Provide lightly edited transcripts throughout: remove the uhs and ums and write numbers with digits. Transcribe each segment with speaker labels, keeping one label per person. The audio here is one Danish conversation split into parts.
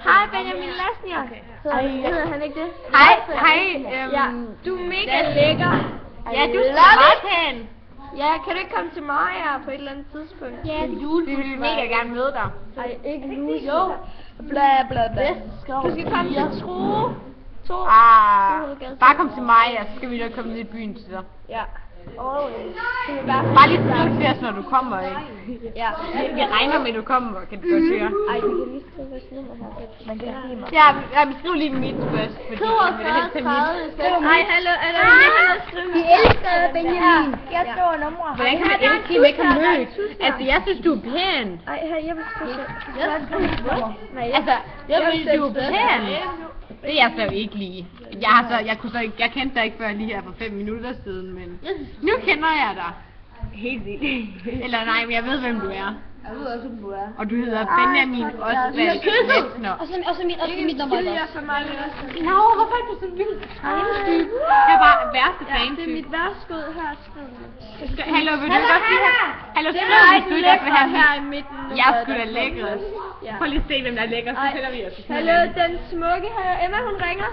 Speaker 1: Hej Benjamin Lasnier. Hedder han ikke det?
Speaker 2: Hej,
Speaker 1: Du er mega lækker.
Speaker 2: ja, du er meget pæn.
Speaker 1: Ja, kan du ikke komme til mig her på et eller andet tidspunkt?
Speaker 2: Ja, vi vil mega gerne møde dig.
Speaker 1: Ej, ikke nu. Jo. Bla bla bla. Du skal komme til True.
Speaker 2: Bare kom til mig, og så skal vi nok komme ned i byen til dig.
Speaker 1: Ja.
Speaker 2: Bare lige skriv til os, når du kommer, ikke?
Speaker 1: Ja.
Speaker 2: Vi regner med, at du kommer, kan du godt høre.
Speaker 1: Ej, du kan lige skrive vores nummer her. Man kan give mig.
Speaker 2: Ja, men skriv lige mit først, fordi det er helt til mit.
Speaker 1: Ej, hallo, er der lige noget at skrive?
Speaker 3: Vi elsker Benjamin. Jeg skriver numre.
Speaker 2: Hvordan kan man elske en, ikke har mødt? Altså, jeg synes, du er pæn.
Speaker 1: Ej, her, jeg vil skrive.
Speaker 2: Altså, jeg synes, du er pæn. Det er jeg så ikke lige. Jeg kendte dig ikke før lige her for 5 minutter siden, men nu kender jeg dig.
Speaker 3: Helt vildt.
Speaker 2: Eller nej, men jeg ved, hvem du er.
Speaker 3: Jeg ved også, hvem du er.
Speaker 2: Og du hedder Benjamin Osvald Lassner.
Speaker 3: Og så mit nummer også.
Speaker 2: Nå, hvorfor er du så vild? Jeg er bare værste
Speaker 1: Det er
Speaker 2: fan-type.
Speaker 1: mit værskud her.
Speaker 2: Hallo, vil du godt sige her? Hallo, skriv hvis du ikke vil have
Speaker 1: her i midten.
Speaker 2: Jeg er sgu da lækrest. Prøv lige at se, hvem der er lækker, så sætter vi os.
Speaker 1: Hallo, den smukke her. Emma, hun ringer.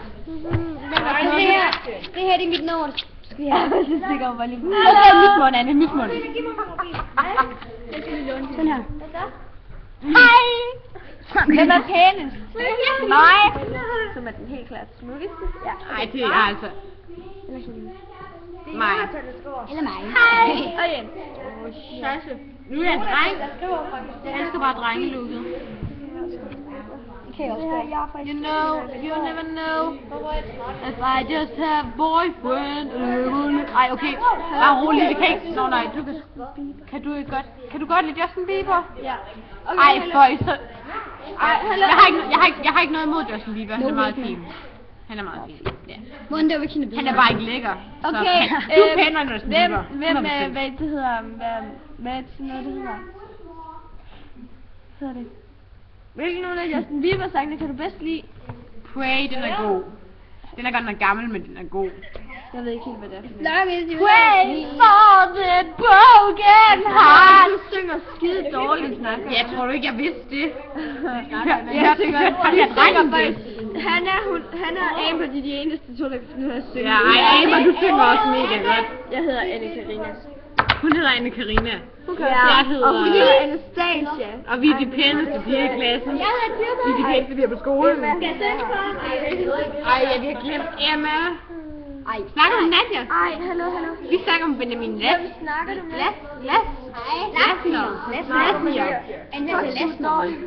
Speaker 3: Det her er mit nummer. Ja, det stikker mig lige.
Speaker 2: Okay, mismund, Anne, mismund.
Speaker 3: Sådan her.
Speaker 2: Hej!
Speaker 3: Hvem er pænest?
Speaker 2: Nej!
Speaker 1: Som er den helt klart smukkeste. Ja.
Speaker 2: Ej, det er altså mig.
Speaker 3: Eller mig.
Speaker 2: Hej!
Speaker 1: Og Jens.
Speaker 2: Sasse. Nu er jeg en dreng. Jeg elsker bare drengelukket. You know, you never know if I just have boyfriend. Ej, okay. Bare rolig, det kan ikke. Nå nej, kan du godt lide Justin Bieber?
Speaker 1: Ja.
Speaker 2: Ej, for så. Jeg har ikke noget imod Justin Bieber. Han er meget fin. Han er meget fin. Ja. Han er bare ikke lækker.
Speaker 1: Okay,
Speaker 2: Du er pænere end Justin Bieber.
Speaker 1: hvad det hedder, hvad er det noget, det hedder? Hedder det? Hvilken nogle af Justin Bieber sangene kan du bedst lide?
Speaker 2: Pray, den er god. Den er godt nok gammel, men den er god.
Speaker 1: Jeg ved ikke helt, hvad det er.
Speaker 2: Pray for the broken heart.
Speaker 1: Du synger skide dårligt, snak.
Speaker 2: Jeg tror du ikke, jeg vidste det.
Speaker 1: Jeg synger
Speaker 2: Har jeg drengen det?
Speaker 1: Han er Amber, de er de eneste to, der kan finde ud af at synge.
Speaker 2: Ja, ej, Amber, du synger også mega godt.
Speaker 1: Jeg hedder Anne Karina.
Speaker 2: Hun hedder Anne Karina.
Speaker 1: Jeg hedder... Og hun hedder Anastasia.
Speaker 2: Og vi er de pæneste piger i klassen. Vi er de pæneste piger på skolen. Ej, jeg har glemt Emma. Snakker du om Nadia?
Speaker 1: Ej, hallo.
Speaker 2: Vi snakker om Benjamin Lass.
Speaker 1: Hvem snakker du med?
Speaker 2: Lassner.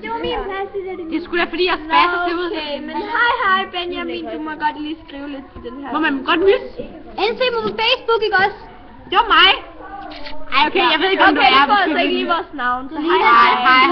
Speaker 1: Det var min plads i det.
Speaker 2: Det er sgu da fordi, jeg spasser til ud.
Speaker 1: Okay, men hej Benjamin, du må godt lige skrive lidt til den her.
Speaker 2: Må man godt nyse?
Speaker 3: Se mig på Facebook, ikke også?
Speaker 2: Det var mig. Ej, okay, jeg ved ikke, om du er.
Speaker 1: Okay, du får altså ikke lige vores navn. Så
Speaker 2: Hej.